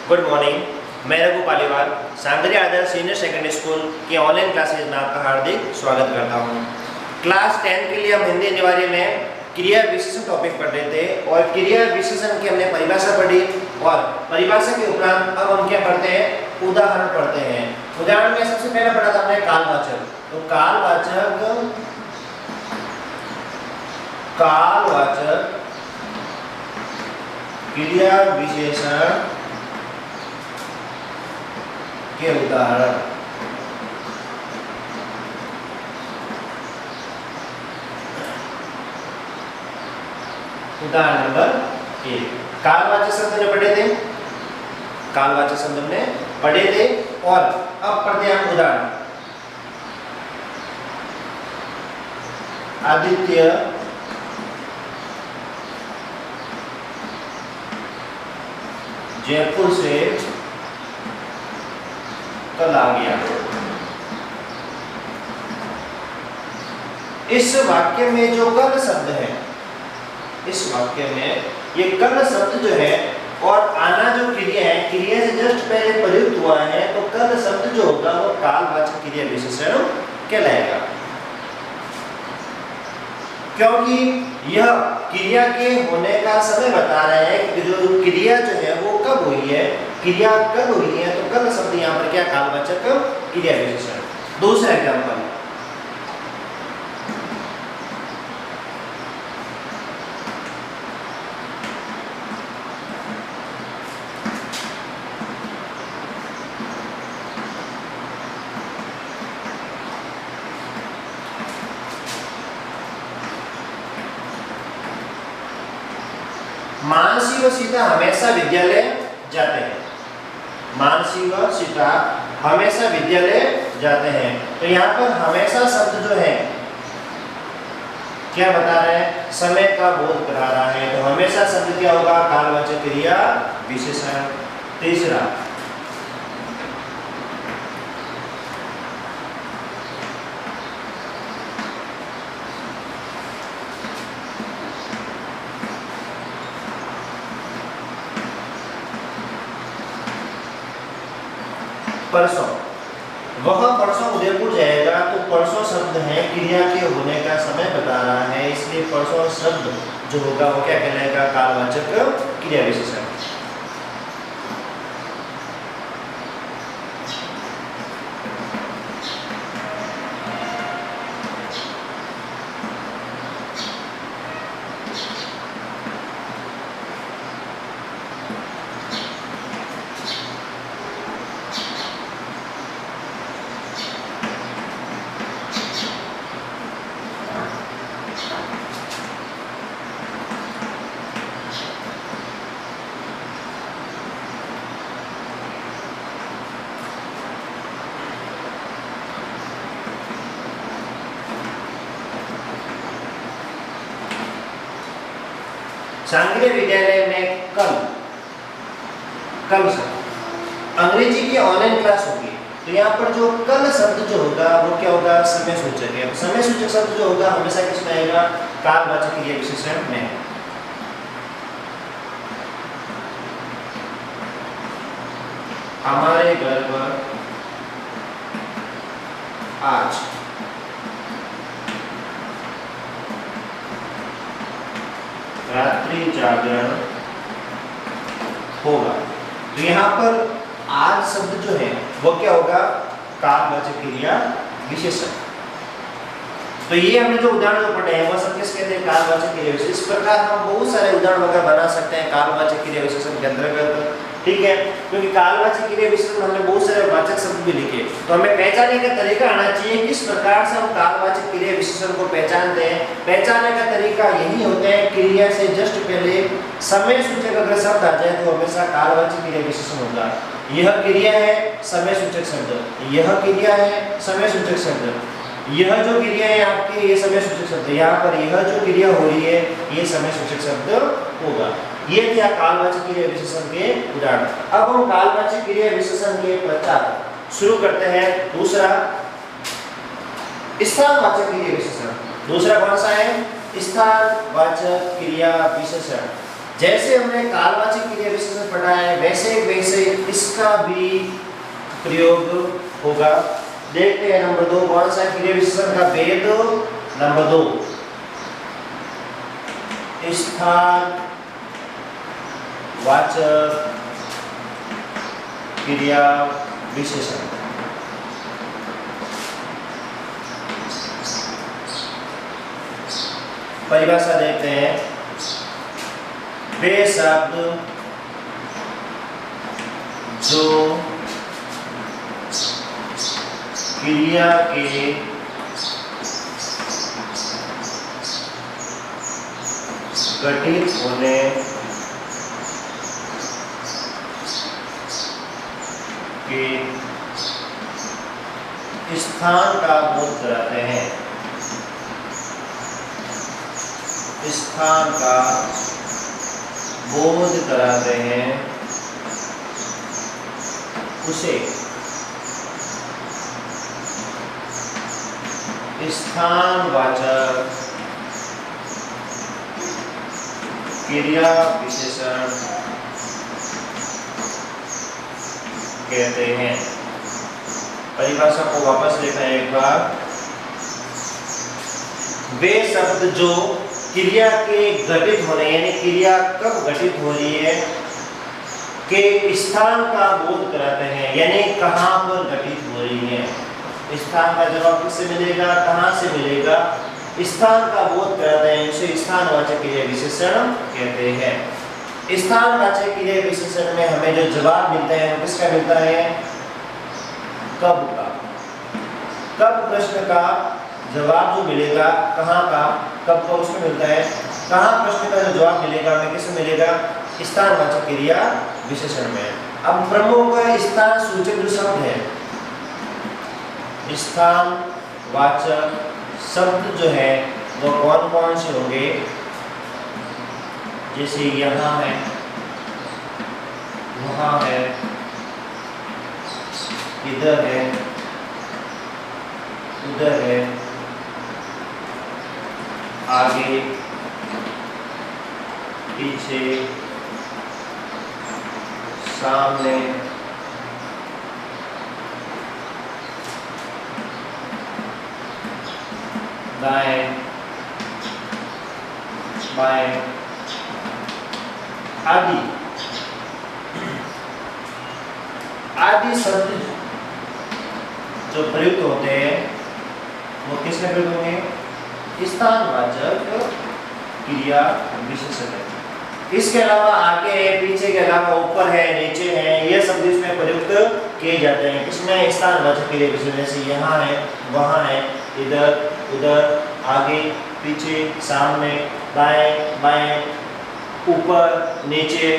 Good morning. मैं रघु पालीवाल सांगरी आदर्श senior secondary school के online classes में आपका हार्दिक स्वागत करता हूं। क्लास 10 के लिए हम हिंदी अनिवार्य में क्रिया विशेषण टॉपिक पढ़ रहे थे और क्रिया विशेषण की हमने परिभाषा पढ़ी और परिभाषा के उपरांत अब हम क्या पढ़ते हैं, उदाहरण पढ़ते हैं। उदाहरण में सबसे पहला पढ़ा था हमने कालवाचक। तो कालवाचक क्रिया विशेषण के उदाहरण। उदाहरण नंबर 1, कालवाचक शब्द जो पढ़े थे, कालवाचक शब्द हमने पढ़े थे और अब पढ़ते हैं हम उदाहरण। आदित्य जयपुर से कल आ गया। इस वाक्य में जो कल शब्द है, इस वाक्य में ये कल शब्द जो है और आना जो क्रिया है, क्रिया से जस्ट पहले प्रयुक्त हुआ है, तो कल शब्द जो होगा वो कालवाचक क्रिया विशेषण कहलाएगा, क्योंकि यह क्रिया के होने का समय बता रहे हैं कि जो क्रिया जो है वो कब हुई है, क्रिया कब हुई है, तो कल शब्द यहाँ पर क्या कालवाचक क्रिया विशेषण। दूसरा एग्जांपल, मानसी व सीता हमेशा विद्यालय जाते हैं। मानसी व सीता हमेशा विद्यालय जाते हैं। तो यहाँ पर हमेशा शब्द जो है क्या बता रहे हैं, समय का बोध करा रहा है। तो हमेशा शब्द क्या होगा, कालवाचक क्रिया विशेषण। तीसरा, परसों, वह परसों उदयपुर जाएगा। तो परसों शब्द है क्रिया के होने का समय बता रहा है, इसलिए परसों शब्द जो होगा वो क्या कहलाएगा, कालवाचक क्रिया विशेषण। सांगरी विद्यालय में कल शब्द अंग्रेजी की ऑनलाइन क्लास होगी। तो यहाँ पर जो कल शब्द जो होगा वो क्या होगा, समय सूचक है। समय सूचक शब्द जो होगा हमेशा किसमें आएगा, कालवाचक क्रिया विशेषण में। हमारे घर पर आज रात्रि जागरण होगा। तो यहाँ पर आज शब्द जो है वो क्या होगा, कालवाचक क्रिया विशेषण। तो ये हमने जो उदाहरण जो पढ़े हैं वो सब किस कहते हैं, कालवाचक क्रिया विशेषण। इस प्रकार हम बहुत सारे उदाहरण वगैरह बना सकते हैं कालवाचक क्रिया विशेषण के अंतर्गत, ठीक है। क्योंकि कालवाचक क्रिया विशेषण हमने बहुत सारे वाचक शब्द भी लिखे, तो हमें पहचानने का तरीका आना चाहिए किस प्रकार से हम कालवाचक क्रिया विशेषण को पहचानते हैं। पहचानने का तरीका यही होता है, क्रिया से जस्ट पहले समय सूचक अगर शब्द आ जाए तो हमेशा कालवाचक क्रिया विशेषण होगा। यह क्रिया है, समय सूचक शब्द, यह क्रिया है, समय सूचक शब्द, यह जो क्रिया है आपकी, ये समय सूचक शब्द, यहाँ पर यह जो क्रिया हो रही है ये समय सूचक शब्द होगा। ये थे कालवाचक क्रिया विशेषण के उदाहरण। अब हम कालवाचक क्रिया विशेषण के पश्चात शुरू करते हैं दूसरा स्थानवाचक क्रिया विशेषण। दूसरा कौन सा है, स्थानवाचक क्रिया विशेषण। जैसे हमने कालवाचक क्रिया विशेषण पढ़ा है वैसे वैसे इसका भी प्रयोग होगा। देखते हैं नंबर 2 कौन सा क्रिया विशेषण का भेद। नंबर 2 स्थान वाचक क्रिया विशेषण। परिभाषा देखते हैं। वे शब्द जो क्रिया के घटित होने के स्थान का बोध कराते हैं। स्थान का बोध कराते हैं उसे स्थानवाचक क्रिया विशेषण कहते हैं। परिभाषा को वापस देखना है एक बार। वे शब्द जो क्रिया के घटित होने यानी क्रिया कब घटित हो रही है के स्थान का बोध कराते हैं, यानी कहां पर घटित हो रही है। स्थान का जवाब किससे मिलेगा, कहां से मिलेगा, स्थान का बोध कराते हैं उसे स्थानवाचक क्रिया विशेषण कहते हैं। स्थानवाचक क्रिया विशेषण में हमें जो जवाब मिलता है वो किसका मिलता है, कब का। कब प्रश्न का जवाब जो मिलेगा कहां का, कब का उसमें मिलता है। कहां प्रश्न का जो जवाब मिलेगा हमें किसमें मिलेगा, स्थानवाचक क्रिया विशेषण में। अब प्रमुख स्थान सूचक जो शब्द है, स्थानवाचक शब्द जो है वो कौन कौन से होंगे, जैसे यहाँ है, वहाँ है, इधर है, उधर है, आगे, पीछे, सामने, दाएं, बाएं आदि आदि शब्द जो प्रयुक्त होते हैं वो किसमें प्रयुक्त होंगे, स्थानवाचक क्रिया विशेषण है। इसके अलावा आगे है, पीछे के अलावा ऊपर है, नीचे है, ये शब्द इसमें प्रयुक्त किए जाते हैं। इसमें स्थानवाचक क्रिया विशेषण जैसे यहाँ है, वहाँ है, इधर, उधर, आगे, पीछे, सामने, दाएं, बाएं, ऊपर, नीचे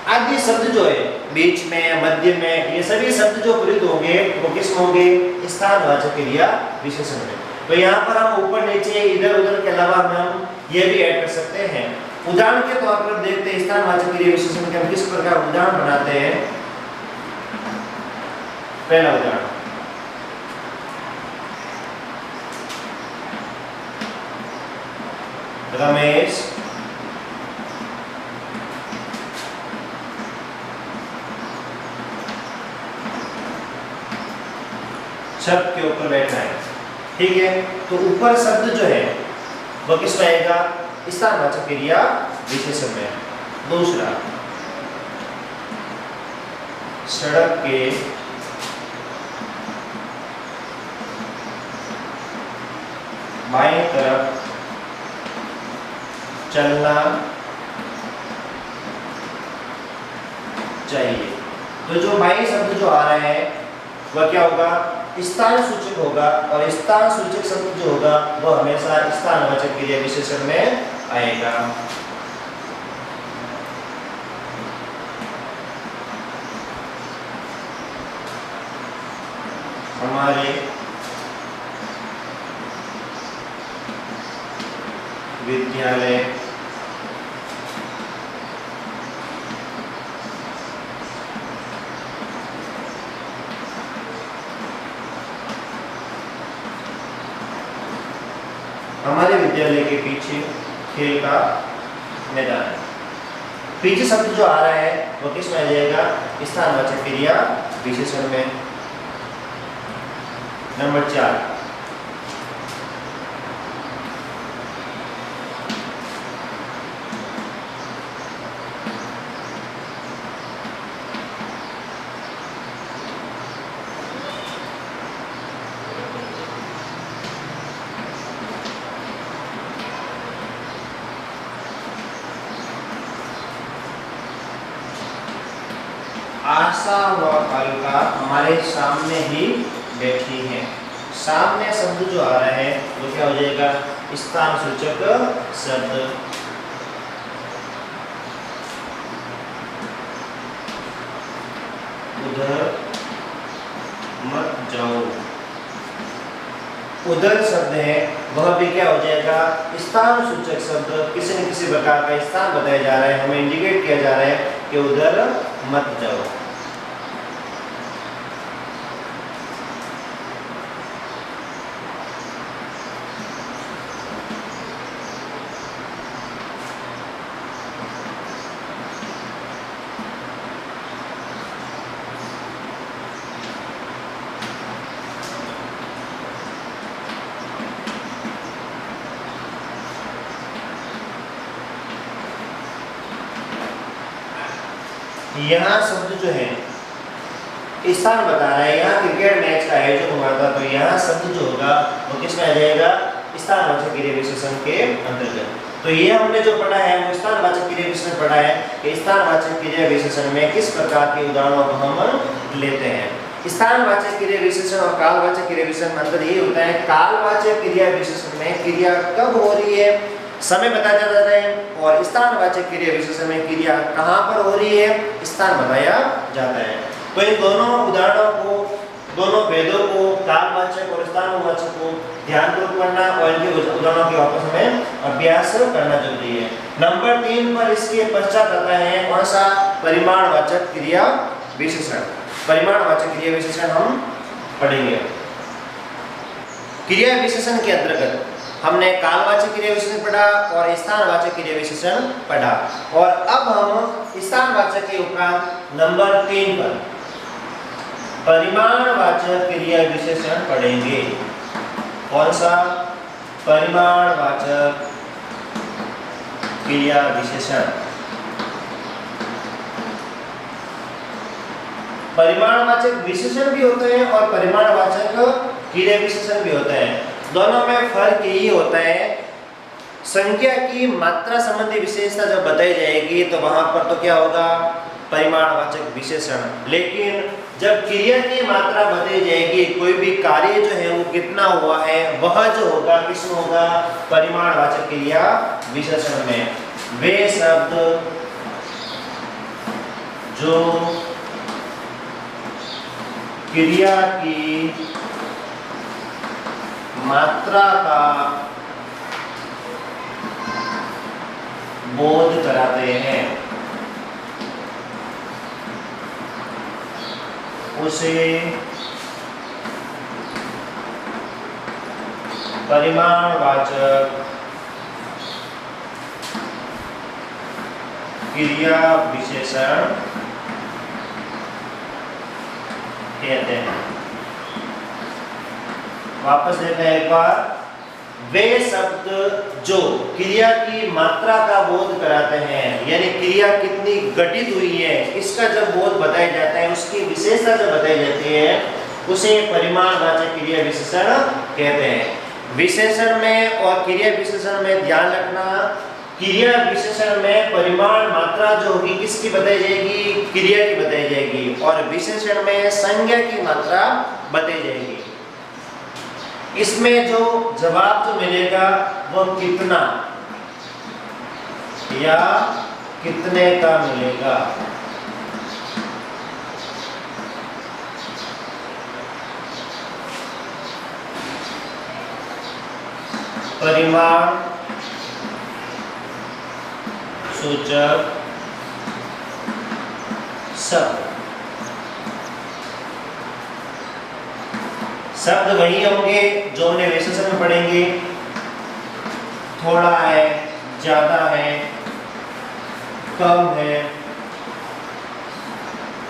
आदि शब्द जो है, बीच में, मध्य में, ये सभी शब्द जो प्रयुक्त होंगे वो किस में होंगे, स्थानवाचक क्रिया विशेषण में। तो यहाँ पर हम ऊपर, नीचे, इधर, उधर के अलावा हम ये भी ऐड कर सकते हैं। उदाहरण के तौर पर देखते हैं स्थानवाचक क्रिया विशेषण के हम किस प्रकार उदाहरण बनाते हैं। पहला उदाहरण, रमेश छत के ऊपर बैठा है, ठीक है। तो ऊपर शब्द जो है वो किस में आएगा, स्थानवाचक क्रिया विशेषण में। दूसरा, सड़क के बाएं तरफ चलना चाहिए। तो जो बाएं शब्द जो आ रहा है वह क्या होगा, स्थान सूचक होगा, और स्थान सूचक शब्द जो होगा वो हमेशा स्थानवाचक क्रिया विशेषण में आएगा। हमारे विद्यालय हमारे विद्यालय के पीछे खेल का मैदान है। पीछे शब्द जो आ रहा है वो किस में आ जाएगा? स्थानवाचक क्रिया विशेषण में। नंबर 4, आशा व अलका हमारे सामने ही बैठी है। सामने शब्द जो आ रहा है वो क्या हो जाएगा? स्थान सूचक शब्द। उधर मत जाओ, उधर शब्द है वह भी क्या हो जाएगा? स्थान सूचक शब्द। किसी न किसी प्रकार का स्थान बताया जा रहा है, हमें इंडिकेट किया जा रहा है कि उधर मत जाओ। यहाँ शब्द जो है स्थान बता रहा है, यहाँ क्रिकेट मैच का आयोजन हुआ था, तो यहाँ शब्द जो होगा वो किसमें आ जाएगा? स्थानवाचक क्रिया विशेषण के अंतर्गत। तो ये हमने जो पढ़ा है वो स्थानवाचक क्रिया विशेषण पढ़ा है कि स्थानवाचक क्रिया विशेषण में किस प्रकार के उदाहरणों को हम लेते हैं। स्थानवाचक क्रिया विशेषण और कालवाचक क्रिया विशेषण में अंतर ये होता है, कालवाचक क्रिया विशेषण में क्रिया कब हो रही है समय बताया जाता है, और स्थानवाचक क्रिया विशेषण में क्रिया कहाँ पर हो रही है स्थान बताया जाता है। तो इन दोनों उदाहरणों को, दोनों भेदों को, कालवाचक और स्थानवाचक को ध्यानपूर्वक पढ़ना और इनके उदाहरणों के वापस हमें अभ्यास करना जरूरी है। नंबर 3 पर इसके पश्चात आता है कौन सा? परिमाणवाचक क्रिया विशेषण। परिमाणवाचक क्रिया विशेषण हम पढ़ेंगे। क्रिया विशेषण के अंतर्गत हमने कालवाचक क्रिया विशेषण पढ़ा और स्थानवाचक क्रिया विशेषण पढ़ा, और अब हम स्थानवाचक के उपरांत नंबर 3 पर परिमाणवाचक क्रिया विशेषण पढ़ेंगे। कौन सा? परिमाणवाचक क्रिया विशेषण। परिमाणवाचक विशेषण भी होते हैं और परिमाणवाचक क्रिया विशेषण भी होते हैं। दोनों में फर्क यही होता है, संख्या की मात्रा संबंधी विशेषता जब बताई जाएगी तो वहां पर तो क्या होगा? परिमाणवाचक विशेषण। लेकिन जब क्रिया की मात्रा बताई जाएगी, कोई भी कार्य जो है वो कितना हुआ है, वह जो होगा किसमें होगा? परिमाणवाचक क्रिया विशेषण में। वे शब्द जो क्रिया की मात्रा का बोध कराते हैं उसे परिमाणवाचक क्रिया विशेषण कहते हैं। वापस देखते हैं एक बार। वे शब्द जो क्रिया की मात्रा का बोध कराते हैं, यानी क्रिया कितनी घटित हुई है इसका जब बोध बताया जाता है, उसकी विशेषता जब बताई जाती है, उसे परिमाणवाचक क्रिया विशेषण कहते हैं। विशेषण में और क्रिया विशेषण में ध्यान रखना, क्रिया विशेषण में परिमाण मात्रा जो होगी किसकी बताई जाएगी? क्रिया की बताई जाएगी, और विशेषण में संज्ञा की मात्रा बताई जाएगी। इसमें जो जवाब जो मिलेगा वो कितना या कितने का मिलेगा। परिमाण सूचक शब्द, शब्द वही होंगे जो हमने विशेषण में पढ़ेंगे। थोड़ा है, ज्यादा है, कम है,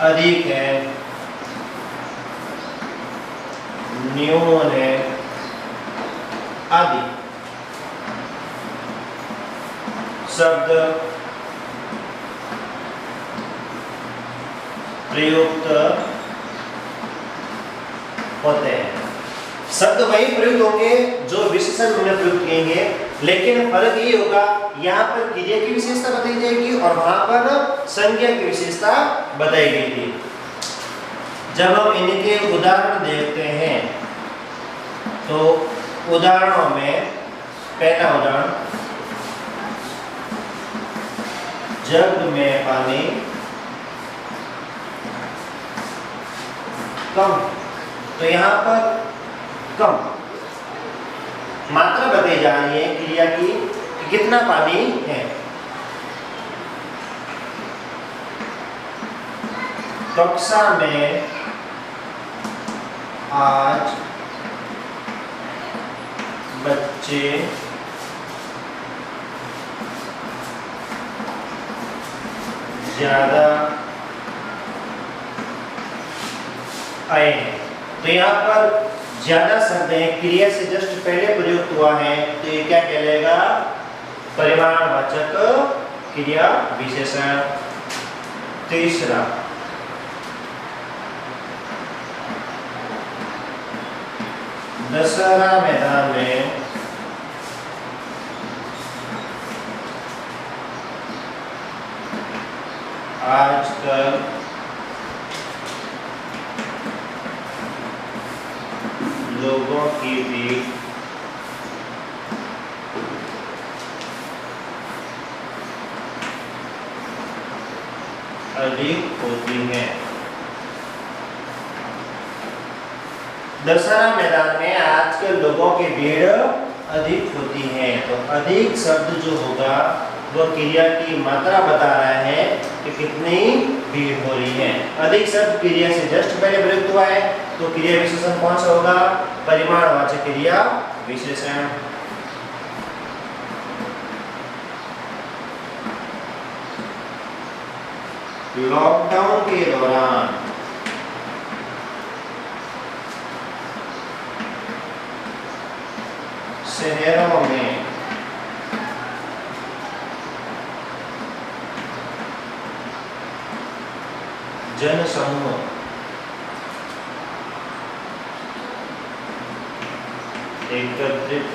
अधिक है, न्यून है आदि शब्द प्रयुक्त होते हैं। शब्द वही प्रयुक्त होंगे जो विशेषण में प्रयुक्त किएंगे, लेकिन फर्क ये होगा यहाँ पर क्रिया की विशेषता बताई जाएगी और वहां पर संज्ञा की विशेषता बताई गई थी। जब हम इनके उदाहरण देखते हैं तो उदाहरणों में पहला उदाहरण, जग में पानी कम, तो यहाँ पर कम मात्रा बताई जा रही है क्रिया की कि कितना पानी है। कक्षा में आज बच्चे ज्यादा आए हैं। तो यहाँ पर ज्यादा शब्द है, क्रिया से जस्ट पहले प्रयुक्त हुआ है, तो ये क्या कहलाएगा? परिमाणवाचक क्रिया विशेषण। तीसरा, दशहरा मैदान में आजकल लोगों की भीड़ अधिक होती है। दशहरा मैदान में आजकल लोगों की भीड़ अधिक होती है, तो अधिक शब्द जो होगा वो क्रिया की मात्रा बता रहा है कि कितनी भीड़ हो रही है। अधिक शब्द क्रिया से जस्ट पहले प्रयुक्त हुआ है, तो क्रिया विशेषण कौन सा होगा? परिमाणवाचक क्रिया विशेषण। लॉकडाउन के दौरान शहरों में जनसमूह एकत्रित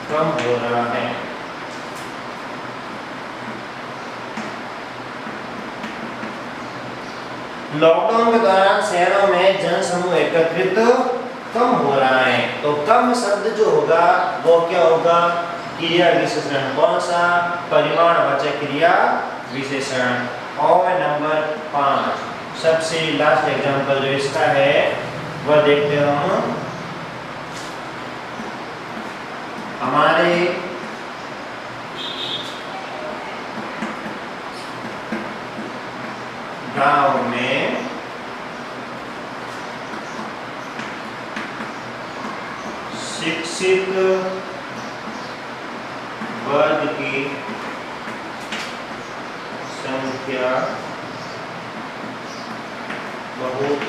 कम हो रहा है। लॉकडाउन के दौरान शहरों में जनसमूह एकत्रित कम हो रहा है, तो कम शब्द जो होगा वो क्या होगा? क्रिया विशेषण। कौन सा? परिमाणवाचक क्रिया विशेषण। और नंबर 5 सबसे लास्ट एग्जांपल जो इसका है वह देखते हैं हम। हमारे गांव में शिक्षित वर्ग की संख्या बहुत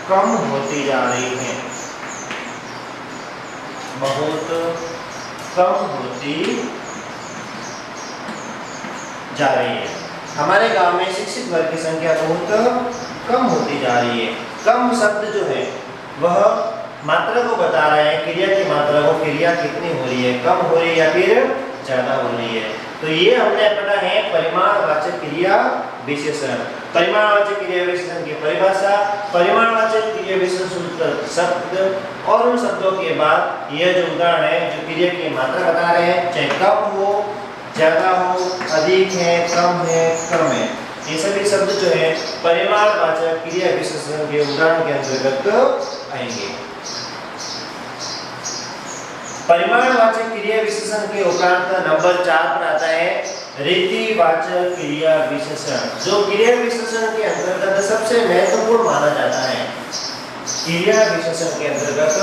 कम होती जा रही है, बहुत कम होती जा रही है। हमारे गांव में शिक्षित वर्ग की संख्या बहुत कम होती जा रही है। कम शब्द जो है वह मात्रा को बता रहा है, क्रिया की मात्रा को, क्रिया कितनी हो रही है, कम हो रही है या फिर ज्यादा हो रही है। तो ये हमने पढ़ा है परिमाणवाचक क्रिया विशेषण। परिमाणवाचक क्रिया विशेषण की परिभाषा, परिमाणवाचक क्रिया विशेषण शब्द और उन शब्दों के बाद यह जो उदाहरण है जो क्रिया की मात्रा बता रहे हैं, चाहे कम हो, ज्यादा हो, अधिक है, कम है, कम है, ये सभी शब्द जो है परिमाणवाचक क्रिया विशेषण के उदाहरण के अंतर्गत आएंगे। परिमाणवाचक क्रिया विशेषण के उपरांत नंबर 4 पर आता है रीतिवाचक क्रिया विशेषण, जो क्रिया विशेषण के अंतर्गत सबसे महत्वपूर्ण माना जाता है। क्रिया विशेषण के अंतर्गत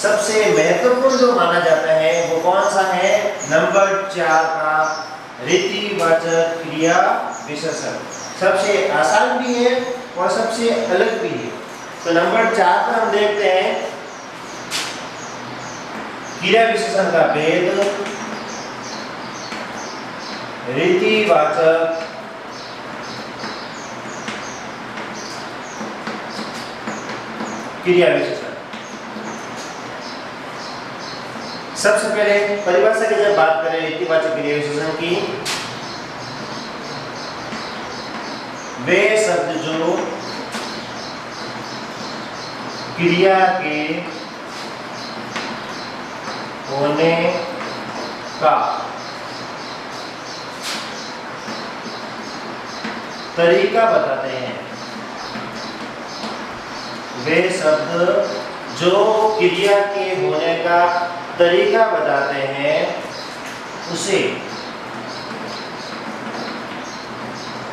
सबसे महत्वपूर्ण जो माना जाता है वो कौन सा है? नंबर 4 का रीतिवाचक क्रिया विशेषण। सबसे आसान भी है और सबसे अलग भी है। तो नंबर 4 पर हम देखते हैं क्रिया विशेषण का भेद, रीतिवाचक क्रिया विशेषण। सबसे पहले परिभाषा की जब बात करें रीतिवाचक क्रिया विशेषण की, वे शब्द जो क्रिया के होने का तरीका बताते हैं। वे शब्द जो क्रिया के होने का तरीका बताते हैं उसे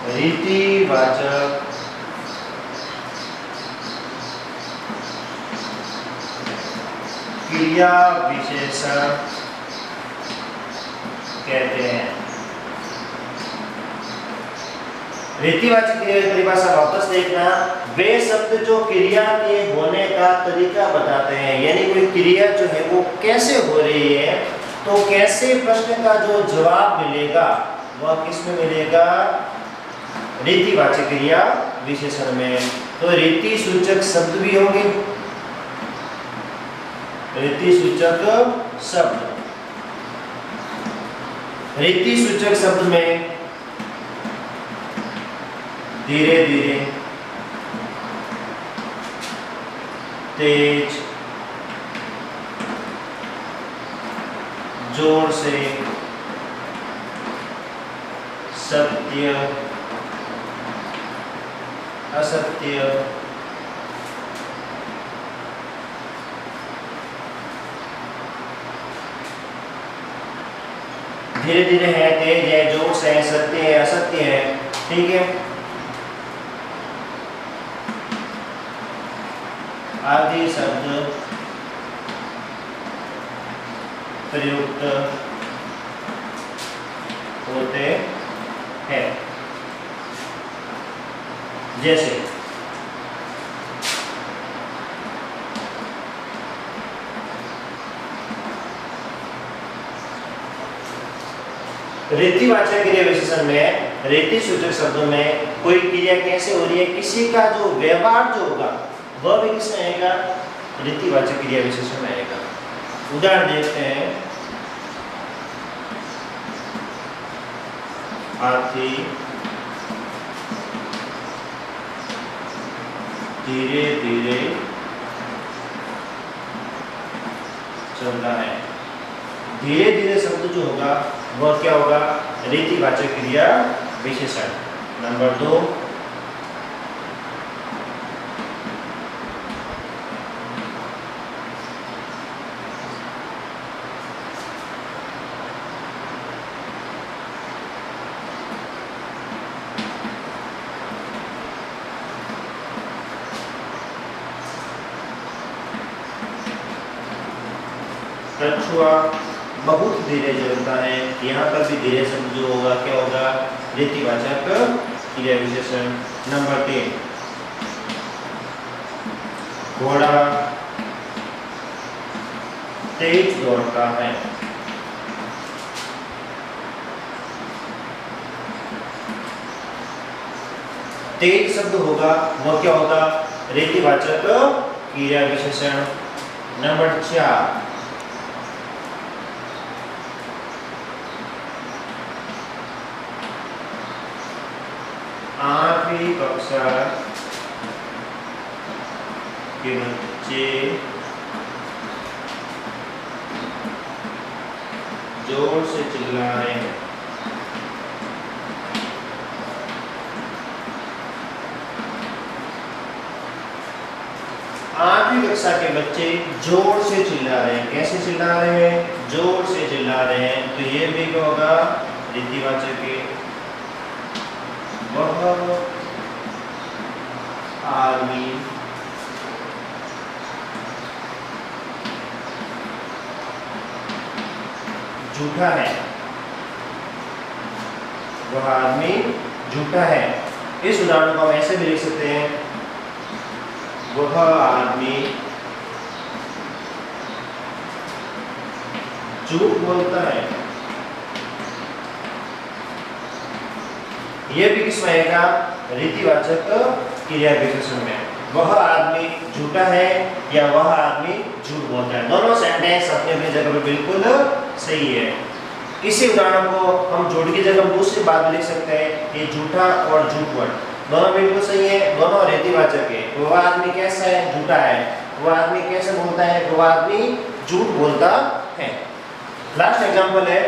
रीतिवाचक क्रिया विशेषण कहते हैं। रीतिवाचक क्रिया की परिभाषा वापस देखना, वे शब्द जो क्रिया के होने का तरीका बताते हैं, यानी कोई क्रिया जो है वो कैसे हो रही है, तो कैसे प्रश्न का जो जवाब मिलेगा वह किस में मिलेगा? रीतिवाचक क्रिया विशेषण में। तो रीति सूचक शब्द भी होंगे, रीति सूचक शब्द। रीति सूचक शब्द में धीरे धीरे, तेज, जोर से, सत्य, असत्य, धीरे धीरे है, तेज है, जोर से है, सत्य है, असत्य है। ठीक है, आदि शब्द प्रयुक्त होते हैं। जैसे रीतिवाचक क्रिया विशेषण में, रीति सूचक शब्दों में कोई क्रिया कैसे हो रही है, किसी का जो व्यवहार जो होगा वह भी किसमें आएगा? रीतिवाचक क्रिया विशेषण में आएगा। उदाहरण देखते हैं, हाथी धीरे धीरे चल रहा है। धीरे धीरे शब्द जो होगा वह क्या होगा? रीतिवाचक क्रिया विशेषण। नंबर 2, कछुआ बहुत धीरे चलता है। यहाँ पर भी धीरे शब्द जो होगा क्या होगा? रीतिवाचक क्रिया विशेषण। नंबर 3, घोड़ा तेज दौड़ता है। तेज शब्द होगा वह क्या होगा? रीतिवाचक क्रिया विशेषण। नंबर 4, आठवीं कक्षा के बच्चे जोर से चिल्ला रहे हैं। आठवीं कक्षा के बच्चे जोर से चिल्ला रहे हैं। कैसे चिल्ला रहे हैं? जोर से चिल्ला रहे हैं। तो ये भी क्या होगा? रीतिवाचक के। वह आदमी झूठा है, वह आदमी झूठा है। इस उदाहरण को हम ऐसे भी लिख सकते हैं, वह आदमी झूठ बोलता है। यह भी किसमें आएगा? रीतिवाचक क्रिया विशेषण में। वह आदमी झूठा है या वह आदमी झूठ बोलता है, दोनों सेंटेंस अपनी अपनी जगह पर बिल्कुल सही है। इसी उदाहरण को हम झूठ की जगह दूसरी बात लिख सकते हैं, ये झूठा और झूठवट दोनों बिल्कुल सही है, दोनों रीतिवाचक है। वह आदमी कैसा है? झूठा है। वह आदमी कैसे बोलता है? वह आदमी झूठ बोलता है। लास्ट एग्जांपल है,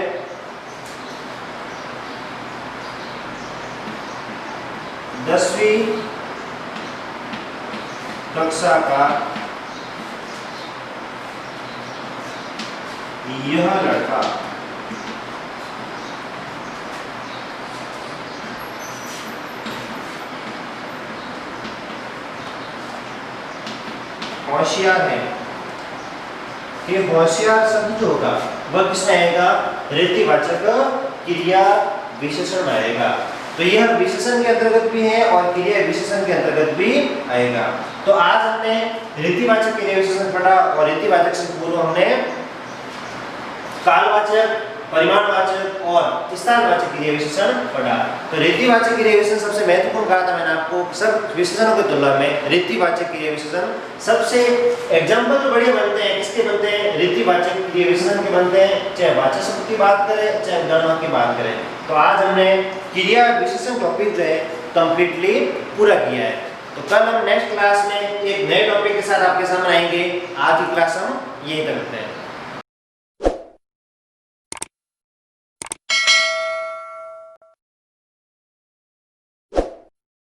दसवीं कक्षा का यह लड़का होशियार है। ये होशियार शब्द जो होगा वह किसमें आएगा? रीतिवाचक क्रिया विशेषण में आएगा। तो यह विशेषण के अंतर्गत भी है और क्रिया विशेषण के अंतर्गत भी आएगा। तो आज हमने रीतिवाचक क्रिया विशेषण पढ़ा और रीतिवाचक से पूर्व हमने कालवाचक, परिमाणवाचक और स्थानवाचक क्रिया विशेषण पढ़ा। तो रीतिवाचक क्रिया विशेषण सबसे महत्वपूर्ण कहा था मैंने आपको। सब विशेषणों की तुलना में रीतिवाचक क्रिया विशेषण सबसे एग्जाम्पल जो बढ़िया बनते हैं, किसके बनते हैं? रीतिवाचक क्रिया विशेषण के बनते हैं, चाहे वाचक शब्द की बात करें चाहे गणना की बात करें। तो आज हमने क्रिया विशेषण टॉपिक जो है कंप्लीटली पूरा किया है। तो कल हम नेक्स्ट क्लास में एक नए टॉपिक के साथ आपके सामने आएंगे। आज की क्लास हम यहीं तक रखते हैं।